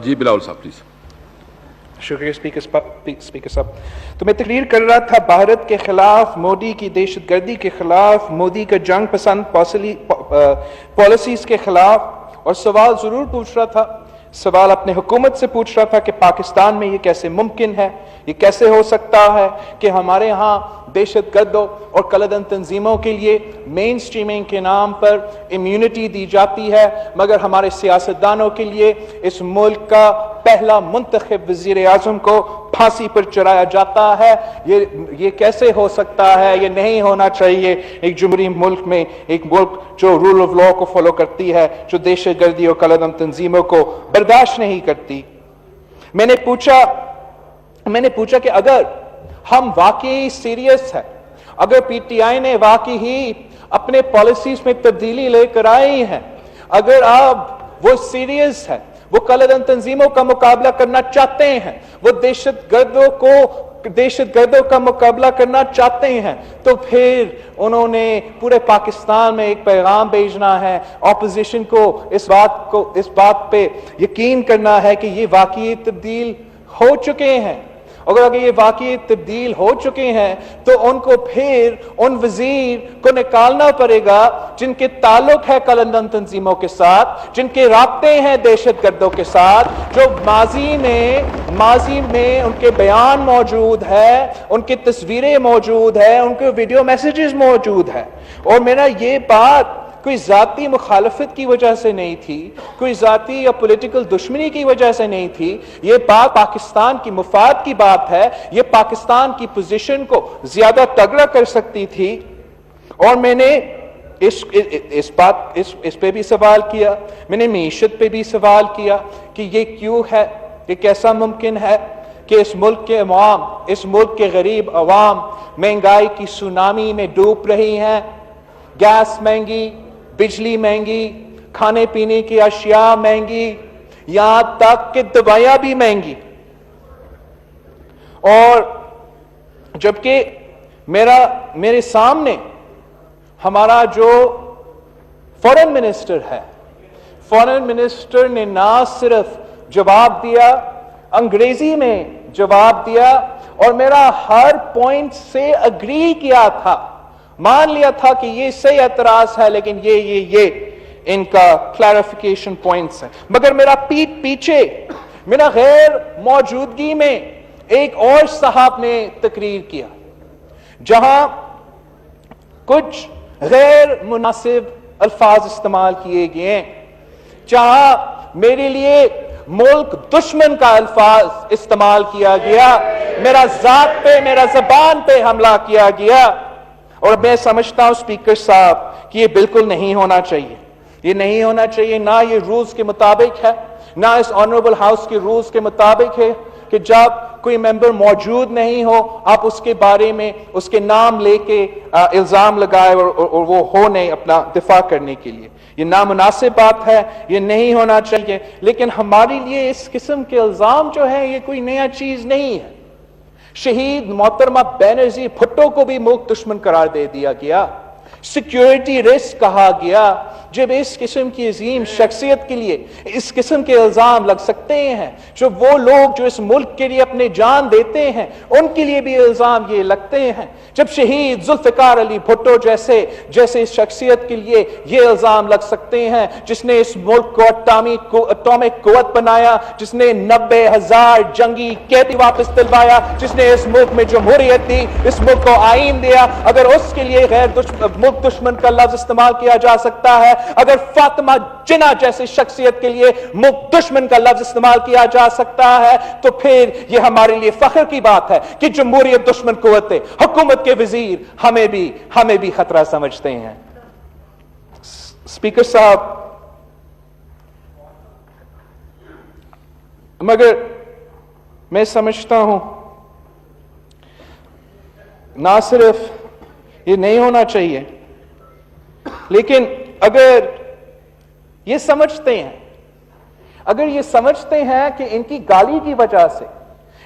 جی بلاول صاحب پلیز. شکریہ اسپیکر صاحب. تو میں تقریر کر رہا تھا بھارت کے خلاف، مودی کی دہشت گردی کے خلاف، مودی کا جنگ پسند پالیسیز کے خلاف، اور سوال ضرور پوچھ رہا تھا. سوال اپنے حکومت سے پوچھ رہا تھا کہ پاکستان میں یہ کیسے ممکن ہے، یہ کیسے ہو سکتا ہے کہ ہمارے ہاں دہشت گردوں اور کلدن تنظیموں کے لیے مین سٹریمنگ کے نام پر امیونٹی دی جاتی ہے، مگر ہمارے سیاستدانوں کے لیے اس ملک کا پہلا منتخب وزیر اعظم کو پھانسی پر چڑھایا جاتا ہے. یہ کیسے ہو سکتا ہے؟ یہ نہیں ہونا چاہیے ایک جمہوری ملک میں، ایک ملک جو رول آف لا کو فالو کرتی ہے، جو دہشت گردی اور کلدن تنظیموں کو برداشت نہیں کرتی. میں نے پوچھا کہ اگر ہم واقعی سیریس ہیں، اگر پی ٹی آئی نے واقعی ہی اپنے پالیسیز میں تبدیلی لے کر آئی ہیں، اگر آپ وہ سیریس ہیں، وہ کلدن تنظیموں کا مقابلہ کرنا چاہتے ہیں، وہ دہشت گردوں کا مقابلہ کرنا چاہتے ہیں، تو پھر انہوں نے پورے پاکستان میں ایک پیغام بھیجنا ہے، اپوزیشن کو اس بات پہ یقین کرنا ہے کہ یہ واقعی تبدیل ہو چکے ہیں. اگر یہ واقعی تبدیل ہو چکے ہیں تو ان کو پھر ان وزیر کو نکالنا پڑے گا جن کے تعلق ہے کلدن تنظیموں کے ساتھ، جن کے رابطے ہیں دہشت گردوں کے ساتھ، جو ماضی میں ان کے بیان موجود ہے، ان کی تصویریں موجود ہے، ان کے ویڈیو میسیجز موجود ہے. اور میرا یہ بات کوئی ذاتی مخالفت کی وجہ سے نہیں تھی، کوئی ذاتی یا پولیٹیکل دشمنی کی وجہ سے نہیں تھی، یہ بات پاکستان کی مفاد کی بات ہے، یہ پاکستان کی پوزیشن کو زیادہ تگڑا کر سکتی تھی. اور میں نے اس پہ بھی سوال کیا، میں نے معیشت پہ بھی سوال کیا کہ یہ کیوں ہے، یہ کیسا ممکن ہے کہ اس ملک کے عوام، اس ملک کے غریب عوام مہنگائی کی سونامی میں ڈوب رہی ہیں. گیس مہنگی، بجلی مہنگی، کھانے پینے کی اشیاء مہنگی، یہاں تک کہ دوائیاں بھی مہنگی. اور جبکہ میرے سامنے ہمارا جو فورن منسٹر ہے، فورن منسٹر نے نہ صرف جواب دیا، انگریزی میں جواب دیا، اور میرا ہر پوائنٹ سے اگری کیا تھا، مان لیا تھا کہ یہ صحیح اعتراض ہے، لیکن یہ ان کا کلیریفیکیشن پوائنٹس ہیں. مگر میرا پیٹ پیچھے، میرا غیر موجودگی میں ایک اور صاحب نے تقریر کیا جہاں کچھ غیر مناسب الفاظ استعمال کیے گئے ہیں، جہاں میرے لیے ملک دشمن کا الفاظ استعمال کیا گیا، میرا ذات پہ، میرا زبان پہ حملہ کیا گیا. اور میں سمجھتا ہوں اسپیکر صاحب کہ یہ بالکل نہیں ہونا چاہیے، یہ نہیں ہونا چاہیے. نہ یہ رولز کے مطابق ہے، نہ اس آنریبل ہاؤس کے رولز کے مطابق ہے کہ جب کوئی ممبر موجود نہیں ہو آپ اس کے بارے میں اس کے نام لے کے الزام لگائے اور وہ ہو نہیں اپنا دفاع کرنے کے لیے. یہ نامناسب بات ہے، یہ نہیں ہونا چاہیے. لیکن ہمارے لیے اس قسم کے الزام جو ہے یہ کوئی نیا چیز نہیں ہے. شہید محترمہ بینظیر بھٹو کو بھی ملک دشمن قرار دے دیا گیا، سیکیورٹی رسک کہا گیا. جب اس قسم کی عظیم شخصیت کے لیے اس قسم کے الزام لگ سکتے ہیں، جو وہ لوگ جو اس ملک کے لیے اپنے جان دیتے ہیں ان کے لیے بھی الزام یہ لگتے ہیں، جب شہید ذوالفقار علی بھٹو جیسے اس شخصیت کے لیے یہ الزام لگ سکتے ہیں جس نے اس ملک کو اٹامک قوت بنایا، جس نے 90,000 جنگی قیدی واپس دلوایا، جس نے اس ملک میں جمہوریت دی، اس ملک کو آئین دیا، اگر اس کے لیے ملک دشمن کا لفظ استعمال کیا جا سکتا ہے، اگر فاطمہ جناح جیسی شخصیت کے لیے ملک دشمن کا لفظ استعمال کیا جا سکتا ہے، تو پھر یہ ہمارے لیے فخر کی بات ہے کہ جمہوریت دشمن قوتیں، حکومت کے وزیر ہمیں بھی خطرہ سمجھتے ہیں. اسپیکر صاحب، مگر میں سمجھتا ہوں نہ صرف یہ نہیں ہونا چاہیے، لیکن اگر یہ سمجھتے ہیں کہ ان کی گالی کی وجہ سے،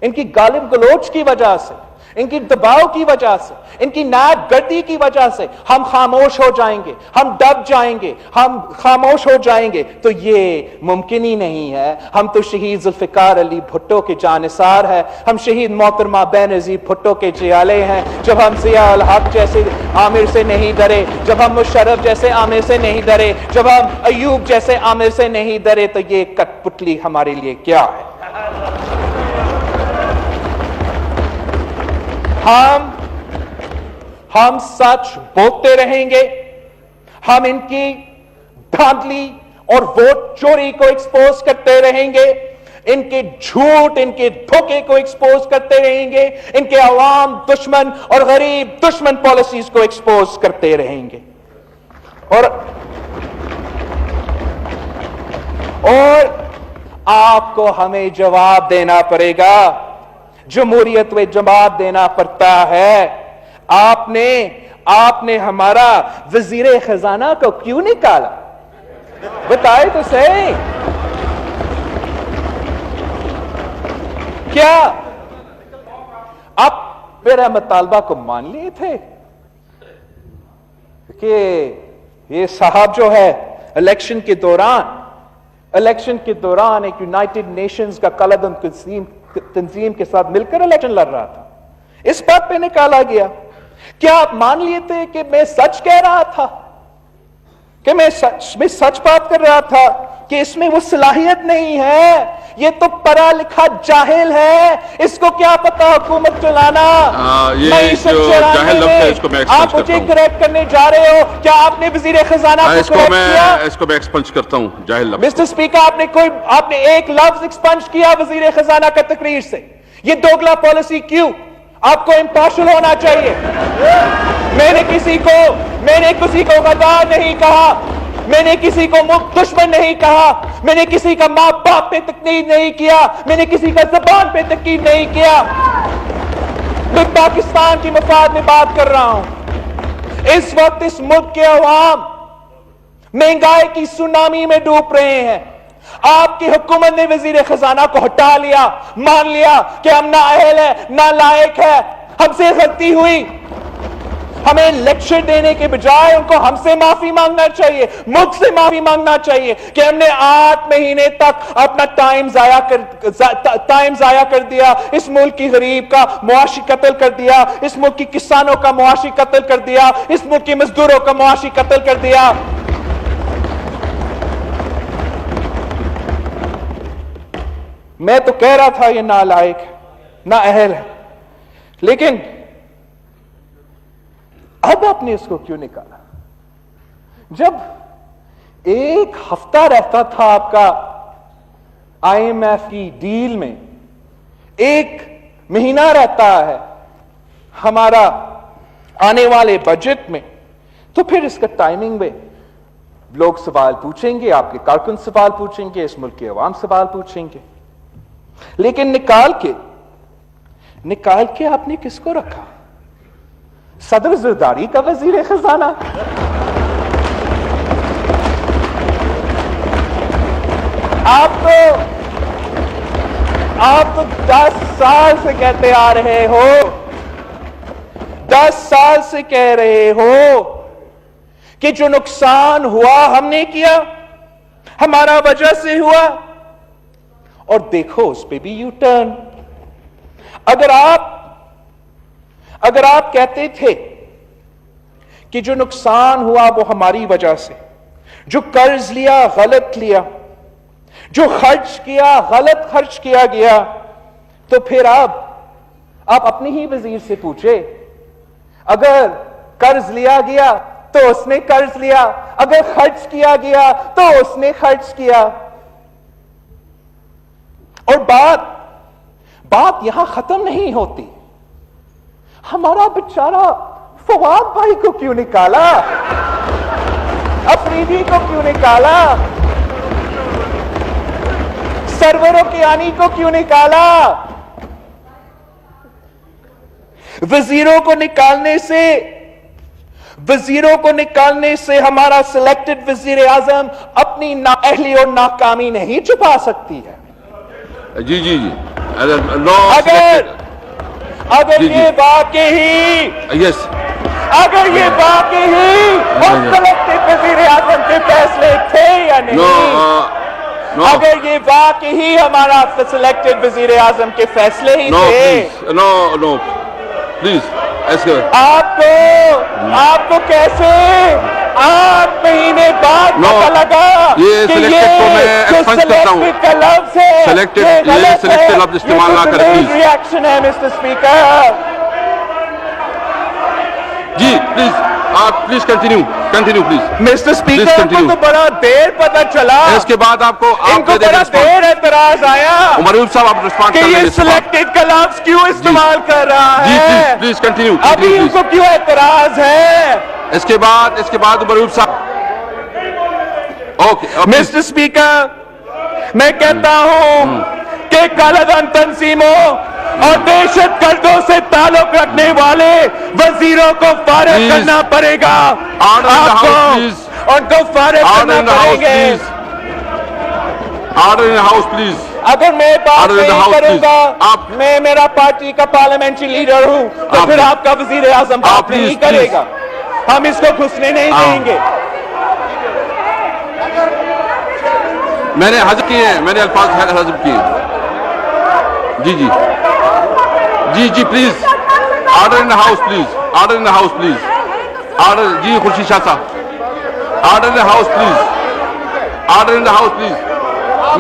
ان کی گالب گلوچ کی وجہ سے इनकी दबाव की वजह से, इनकी नाक गर्दी की वजह से हम खामोश हो जाएंगे, हम दब जाएंगे, हम खामोश हो जाएंगे, तो ये मुमकिन ही नहीं है। हम तो शहीद जुल्फिकार अली भुट्टो के जानिसार हैं, हम शहीद मोहतरमा बेनजीर भुट्टो के जियाले हैं। जब हम जिया अल हक जैसे आमिर से नहीं डरे, जब हम मुशर्रफ जैसे आमिर से नहीं डरे, जब हम अयूब जैसे आमिर से नहीं डरे, तो ये कठपुतली हमारे लिए क्या है? हम सच बोलते रहेंगे, हम इनकी धांधली और वोट चोरी को एक्सपोज करते रहेंगे, इनके झूठ, इनके धोखे को एक्सपोज करते रहेंगे, इनके अवाम दुश्मन और गरीब दुश्मन पॉलिसीज को एक्सपोज करते रहेंगे। और आपको हमें जवाब देना पड़ेगा, जमहूरियत में जवाब देना पड़ता है। आपने हमारा वजीर खजाना को क्यों निकाला? बताए तो सही। क्या आप मेरा मुतालबा को मान लिए थे कि ये साहब जो है इलेक्शन के दौरान एक यूनाइटेड नेशंस का कलदम तंजीम के साथ मिलकर इलेक्शन लड़ रहा था, इस बात पे निकाला गया? क्या आप मान लिए थे कि मैं सच कह रहा था, कि मैं सच बात कर रहा था कि इसमें वो सलाहियत नहीं है, ये तो पढ़ा लिखा जाहिल है, इसको क्या पता हुकूमत चलाना? ये जो जाहिल लफ्ज़ है इसको मैं आप मुझे करेक्ट करने जा रहे हो? क्या आपने वजीर खजाना को इसको मैं एक्सपंज करता हूं जाहिल लफ्ज़। मिस्टर स्पीकर, आपने एक लफ्ज एक्सपंज किया वजीर खजाना का तकरीर से। ये दोगला पॉलिसी क्यों? आपको इंपार्शियल होना चाहिए। मैंने किसी को गद्दार नहीं कहा, मैंने किसी को दुश्मन नहीं कहा, मैंने किसी का मां बाप पे तकलीफ नहीं किया, मैंने किसी का जबान पे तकलीफ नहीं किया। मैं पाकिस्तान की मफाद में बात कर रहा हूं। इस वक्त इस मुल्क के अवाम महंगाई की सुनामी में डूब रहे हैं। आपकी हुकूमत ने वजीर खजाना को हटा लिया, मान लिया कि हम ना अहल है, ना लायक है, हमसे गलती हुई। हमें लेक्चर देने के बजाय उनको हमसे माफी मांगना चाहिए, मुझसे माफी मांगना चाहिए कि हमने 8 महीने तक अपना टाइम जाया कर दिया, इस मुल्क की गरीब का मुआशी कत्ल कर दिया, इस मुल्क की किसानों का मुआशी कत्ल कर दिया, इस मुल्क के मजदूरों का मुआशी कत्ल कर दिया। मैं तो कह रहा था ये नालायक है, ना अहल है, लेकिन अब आपने इसको क्यों निकाला? जब एक हफ्ता रहता था आपका आईएमएफ की डील में, एक महीना रहता है हमारा आने वाले बजट में, तो फिर इसका टाइमिंग में लोग सवाल पूछेंगे, आपके कारकुन सवाल पूछेंगे, इस मुल्क के अवाम सवाल पूछेंगे। लेकिन निकाल के आपने किसको रखा? सदर जरदारी का वजीर खजाना। आप तो 10 साल से कहते आ रहे हो, 10 साल से कह रहे हो कि जो नुकसान हुआ हमने किया, हमारा वजह से हुआ, और देखो उस पे भी यू टर्न। अगर आप कहते थे कि जो नुकसान हुआ वो हमारी वजह से, जो कर्ज लिया गलत लिया, जो खर्च किया गलत खर्च किया गया, तो फिर आप अपने ही वजीर से पूछे, अगर कर्ज लिया गया तो उसने कर्ज लिया, अगर खर्च किया गया तो उसने खर्च किया। और बात यहां खत्म नहीं होती। हमारा बेचारा फवाद भाई को क्यों निकाला? अफरीदी को क्यों निकाला? सरवरों के आनी को क्यों निकाला? वजीरों को निकालने से हमारा सिलेक्टेड वजीर आजम अपनी नाअहली और नाकामी नहीं छुपा सकती है। जी अगर जी, जी। ये वाकई यस अगर ये वाकई उस कलेक्टिव वजीर आजम के फैसले थे या नहीं, नो नो अगर ये वाकई हमारा सिलेक्टेड वजीर आजम के फैसले ही नो थे, प्लीज नो प्लीज एसके आपको कैसे 8 महीने बाद No. पता लगा ये कि selected को मैं जो expunge करता हूं। selected का लफ्ज है, Selected- ये ये गलत selected है। लफ्ज इस्तेमाल ना करें, please। रिएक्शन है मिस्टर स्पीकर। जी प्लीज आप please continue please mister speaker, Please इनको continue. तो बड़ा देर पता चला, इसके बाद आपको इनको बड़ा देर एतराज आया मरूफ साहब आप रिस्पॉन्ड कि कर ये लेंगे इसके बाद। सिलेक्टेड का लफ्ज क्यों इस्तेमाल कर रहा जी है। प्लीज कंटिन्यू अभी इनको क्यों एतराज है। इसके बाद मरूफ साहब ओके मिस्टर स्पीकर, मैं कहता हूं कि कालाधन तंजीमों और दहशतगर्दों से ताल्लुक रखने वाले वजीरों को फारिग Please. करना पड़ेगा। Order in the आपको house, please. उनको फारिग ऑर्डर करना इन द हाउस पड़ेंगे। Please order in the house please अगर मैं बात Order in the नहीं house, करूंगा, please. आप- मैं मेरा पार्टी का पार्लियामेंट्री लीडर हूं, तो आप- फिर आपका वजीर आजम बात आप नहीं please, करेगा। हम इसको घुसने नहीं हाँ। देंगे। मैंने हजम किए हैं मैंने अल्फाज हजम किए हैं जी please order in the house please order जी Khursheed Shah Sahab order in the house please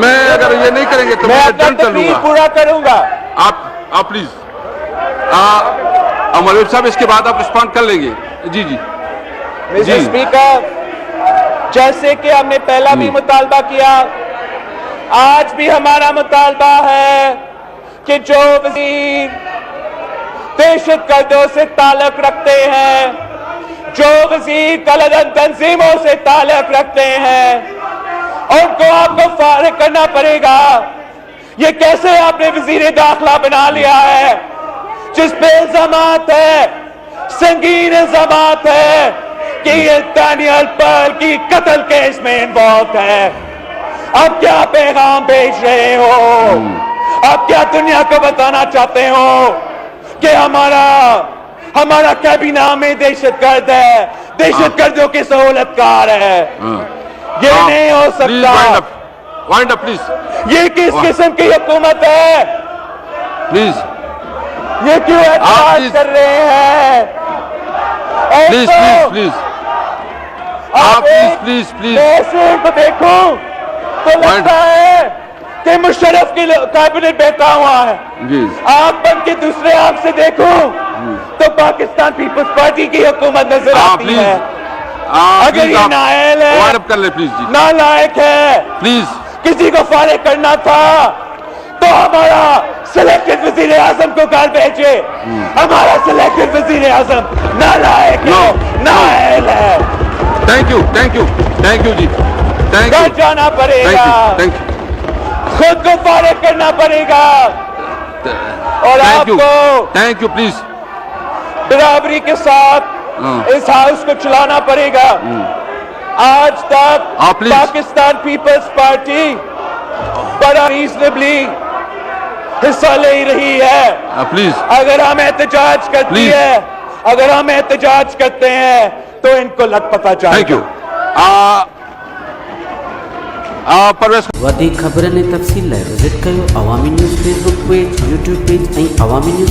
मैं अगर ये नहीं करेंगे तो मैं मैं अपना दंड कर तकरीर लूंगा पूरा करूंगा। आप प्लीज मौलवी साहब इसके बाद आप रिस्पॉन्ड कर लेंगे जी मिस्टर जी। स्पीकर, जैसे कि हमने पहला भी मुतालबा किया, आज भी हमारा मुतालबा है कि जो वजीर दहशतगर्दों से ताल्लुक रखते हैं, जो वजीर कालाधन तंजीमों से ताल्लुक रखते हैं, उनको आपको फारिग करना पड़ेगा। ये कैसे आपने वजीर दाखिला बना लिया है जिस पे इल्जामात है, संगीन इल्जामात है कि ये दानियल पर्ल की कत्ल केस में इन्वॉल्व है। अब क्या पैगाम भेज रहे हो? अब क्या दुनिया को बताना चाहते हो कि हमारा कैबिना में दहशतगर्द है, दहशतगर्दों के सहूलतकार है? ये नहीं हो सकता। वाइंड अप प्लीज ये किस किस्म की हुकूमत है? प्लीज ये क्यों एतराज please. कर रहे हैं? एक प्लीज तो प्लीज आप प्लीज मैं ऐसे इनको देखूं तो लगता है कि मुशर्रफ की कैबिनेट बैठा हुआ है। जी आप बन के दूसरे आंख से देखो तो पाकिस्तान पीपल्स पार्टी की हुकूमत नजर आती है। अगर ये नाअहल है, वाइंड अप कर ले प्लीज जी नालायक है, प्लीज किसी को फारिग करना था तो हमारा सिलेक्टेड वजीर आजम को घर भेजे। हमारा सिलेक्टेड वजीर आजम नालायक है, No. नाअहल है। थैंक यू जी थैंक घर यू जाना पड़ेगा, थैंक खुद को फारिग करना पड़ेगा और आपको थैंक यू प्लीज बराबरी के साथ इस हाउस को चलाना पड़ेगा। आज तक please. पाकिस्तान पीपल्स पार्टी बड़ा रीजनेबली हिस्सा ले रही है। प्लीज अगर हम एहतजाज करती Please. है, अगर हम एहतजाज करते हैं तो इनको लग पता थैंक यू जाएगा। परवेश वधीक ख़बरनि ऐं तफ़सील लाइ विज़िट कयो Awami News Facebook page YouTube page ऐं अवामी न्यूज़